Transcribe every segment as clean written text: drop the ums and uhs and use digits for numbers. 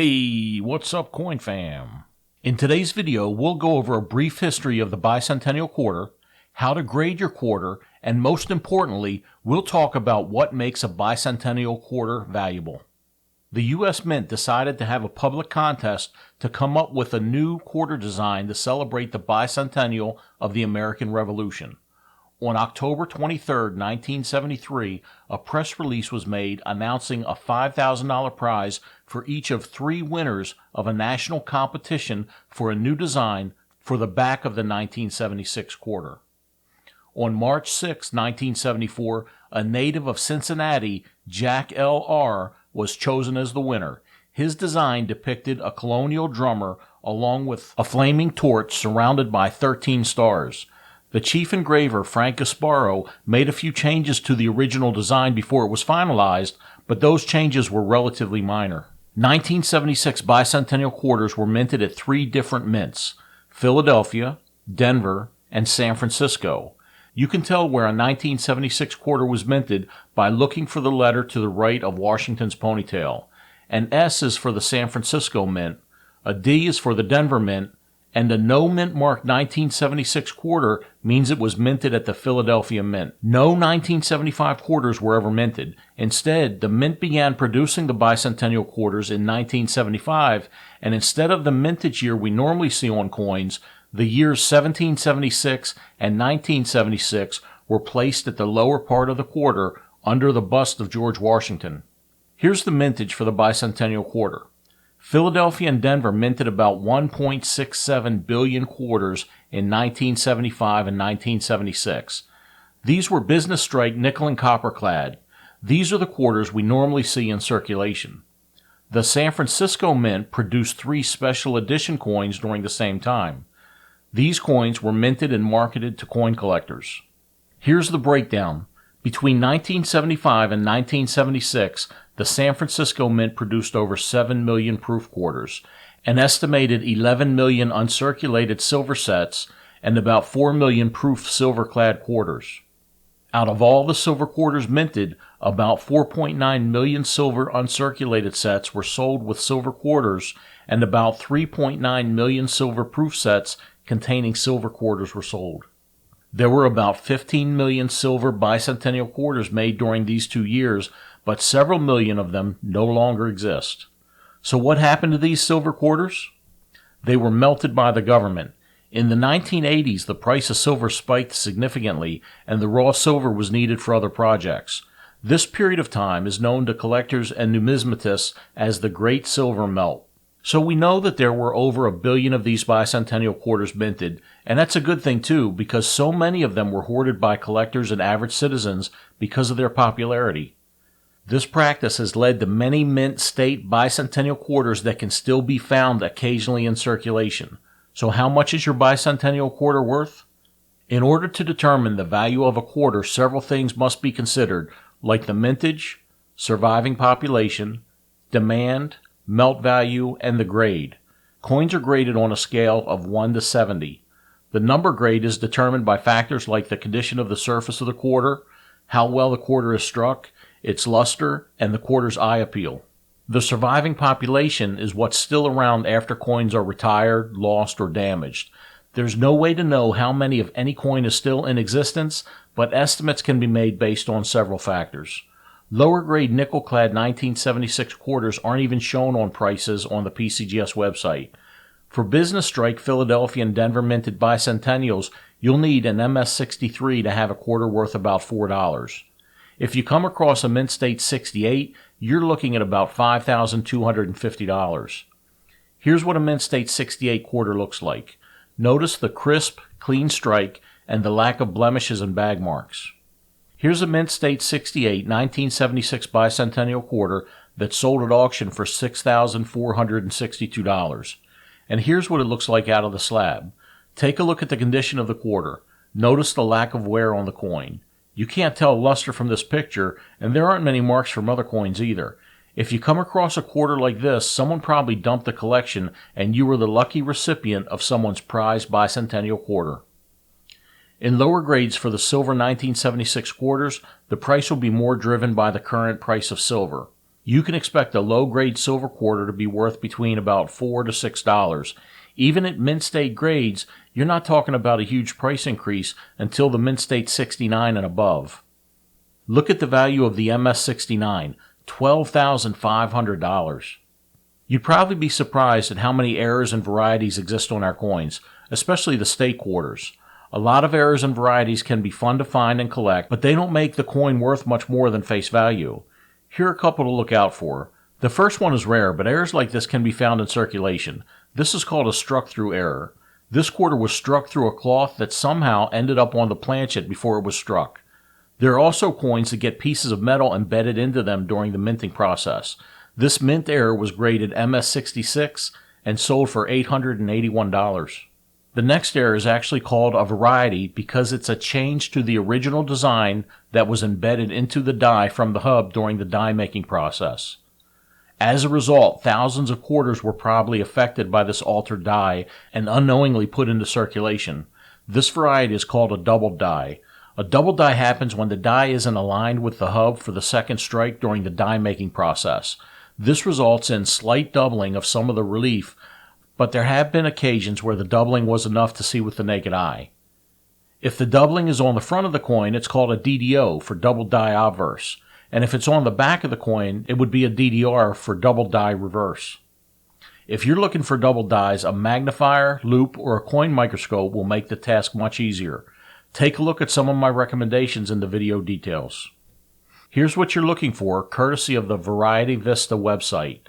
Hey, what's up, Coin Fam? In today's video, we'll go over a brief history of the Bicentennial Quarter, how to grade your quarter, and most importantly, we'll talk about what makes a Bicentennial Quarter valuable. The U.S. Mint decided to have a public contest to come up with a new quarter design to celebrate the bicentennial of the American Revolution. On October 23, 1973, a press release was made announcing a $5,000 prize for each of 3 winners of a national competition for a new design for the back of the 1976 quarter. On March 6, 1974, a native of Cincinnati, Jack L.R., was chosen as the winner. His design depicted a colonial drummer along with a flaming torch surrounded by 13 stars. The chief engraver, Frank Gasparo, made a few changes to the original design before it was finalized, but those changes were relatively minor. 1976 bicentennial quarters were minted at 3 different mints: Philadelphia, Denver, and San Francisco. You can tell where a 1976 quarter was minted by looking for the letter to the right of Washington's ponytail. An S is for the San Francisco Mint, a D is for the Denver Mint, and a no mint marked 1976 quarter means it was minted at the Philadelphia Mint. No 1975 quarters were ever minted. Instead, the mint began producing the bicentennial quarters in 1975, and instead of the mintage year we normally see on coins, the years 1776 and 1976 were placed at the lower part of the quarter under the bust of George Washington. Here's the mintage for the bicentennial quarter. Philadelphia and Denver minted about 1.67 billion quarters in 1975 and 1976. These were business strike nickel and copper clad. These are the quarters we normally see in circulation. The San Francisco Mint produced 3 special edition coins during the same time. These coins were minted and marketed to coin collectors. Here's the breakdown. Between 1975 and 1976, the San Francisco Mint produced over 7 million proof quarters, an estimated 11 million uncirculated silver sets, and about 4 million proof silver-clad quarters. Out of all the silver quarters minted, about 4.9 million silver uncirculated sets were sold with silver quarters, and about 3.9 million silver proof sets containing silver quarters were sold. There were about 15 million silver bicentennial quarters made during these 2 years, but several million of them no longer exist. So what happened to these silver quarters? They were melted by the government. In the 1980s, the price of silver spiked significantly, and the raw silver was needed for other projects. This period of time is known to collectors and numismatists as the Great Silver Melt. So we know that there were over 1 billion of these bicentennial quarters minted, and that's a good thing too, because so many of them were hoarded by collectors and average citizens because of their popularity. This practice has led to many mint state bicentennial quarters that can still be found occasionally in circulation. So how much is your bicentennial quarter worth? In order to determine the value of a quarter, several things must be considered, like the mintage, surviving population, demand, melt value, and the grade. Coins are graded on a scale of 1 to 70. The number grade is determined by factors like the condition of the surface of the quarter, how well the quarter is struck, its luster, and the quarter's eye appeal. The surviving population is what's still around after coins are retired, lost, or damaged. There's no way to know how many of any coin is still in existence, but estimates can be made based on several factors. Lower grade nickel-clad 1976 quarters aren't even shown on prices on the PCGS website. For business strike Philadelphia and Denver minted bicentennials, you'll need an MS-63 to have a quarter worth about $4. If you come across a Mint State 68, you're looking at about $5,250. Here's what a Mint State 68 quarter looks like. Notice the crisp, clean strike and the lack of blemishes and bag marks. Here's a Mint State 68 1976 bicentennial quarter that sold at auction for $6,462. And here's what it looks like out of the slab. Take a look at the condition of the quarter. Notice the lack of wear on the coin. You can't tell luster from this picture, and there aren't many marks from other coins either. If you come across a quarter like this, someone probably dumped the collection, and you were the lucky recipient of someone's prized bicentennial quarter. In lower grades for the silver 1976 quarters, the price will be more driven by the current price of silver. You can expect a low-grade silver quarter to be worth between about $4 to $6. Even at mint state grades, you're not talking about a huge price increase until the mint state 69 and above. Look at the value of the MS69, $12,500. You'd probably be surprised at how many errors and varieties exist on our coins, especially the state quarters. A lot of errors and varieties can be fun to find and collect, but they don't make the coin worth much more than face value. Here are a couple to look out for. The first one is rare, but errors like this can be found in circulation. This is called a struck-through error. This quarter was struck through a cloth that somehow ended up on the planchet before it was struck. There are also coins that get pieces of metal embedded into them during the minting process. This mint error was graded MS66 and sold for $881. The next error is actually called a variety because it's a change to the original design that was embedded into the die from the hub during the die making process. As a result, thousands of quarters were probably affected by this altered die and unknowingly put into circulation. This variety is called a double die. A double die happens when the die isn't aligned with the hub for the second strike during the die making process. This results in slight doubling of some of the relief, but there have been occasions where the doubling was enough to see with the naked eye. If the doubling is on the front of the coin, it's called a DDO for double die obverse, and if it's on the back of the coin, it would be a DDR for double die reverse. If you're looking for double dies, a magnifier, loop, or a coin microscope will make the task much easier. Take a look at some of my recommendations in the video details. Here's what you're looking for, courtesy of the Variety Vista website.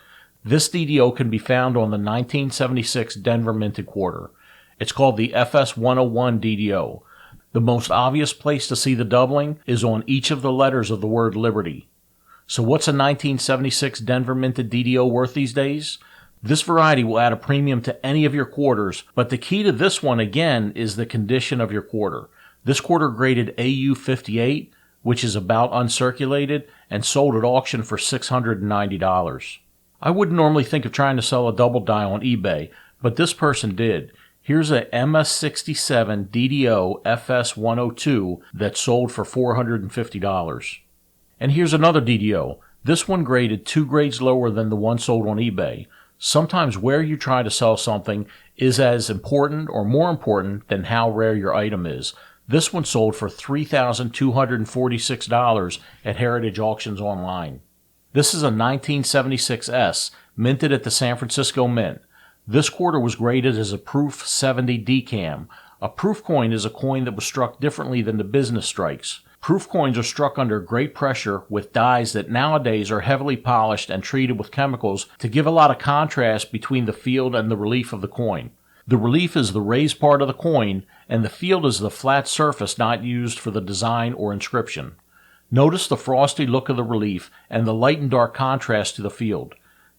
This DDO can be found on the 1976 Denver minted quarter. It's called the FS101 DDO. The most obvious place to see the doubling is on each of the letters of the word Liberty. So what's a 1976 Denver minted DDO worth these days? This variety will add a premium to any of your quarters, but the key to this one again is the condition of your quarter. This quarter graded AU58, which is about uncirculated, and sold at auction for $690. I wouldn't normally think of trying to sell a double die on eBay, but this person did. Here's a MS67 DDO FS102 that sold for $450. And here's another DDO. This one graded 2 grades lower than the one sold on eBay. Sometimes where you try to sell something is as important or more important than how rare your item is. This one sold for $3,246 at Heritage Auctions Online. This is a 1976S, minted at the San Francisco Mint. This quarter was graded as a Proof 70 DCAM. A proof coin is a coin that was struck differently than the business strikes. Proof coins are struck under great pressure with dies that nowadays are heavily polished and treated with chemicals to give a lot of contrast between the field and the relief of the coin. The relief is the raised part of the coin, and the field is the flat surface not used for the design or inscription. Notice the frosty look of the relief and the light and dark contrast to the field.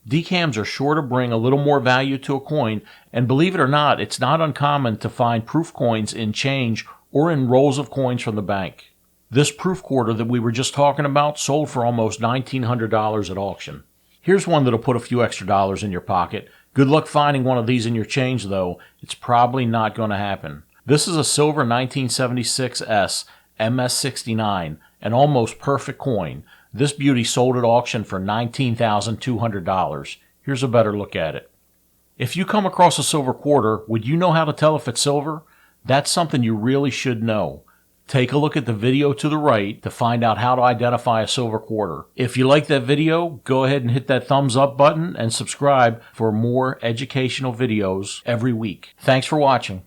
DCAMs are sure to bring a little more value to a coin, and believe it or not, it's not uncommon to find proof coins in change or in rolls of coins from the bank. This proof quarter that we were just talking about sold for almost $1,900 at auction. Here's one that'll put a few extra dollars in your pocket. Good luck finding one of these in your change though. It's probably not going to happen. This is a silver 1976S MS69, an almost perfect coin. This beauty sold at auction for $19,200. Here's a better look at it. If you come across a silver quarter, would you know how to tell if it's silver? That's something you really should know. Take a look at the video to the right to find out how to identify a silver quarter. If you like that video, go ahead and hit that thumbs up button and subscribe for more educational videos every week. Thanks for watching.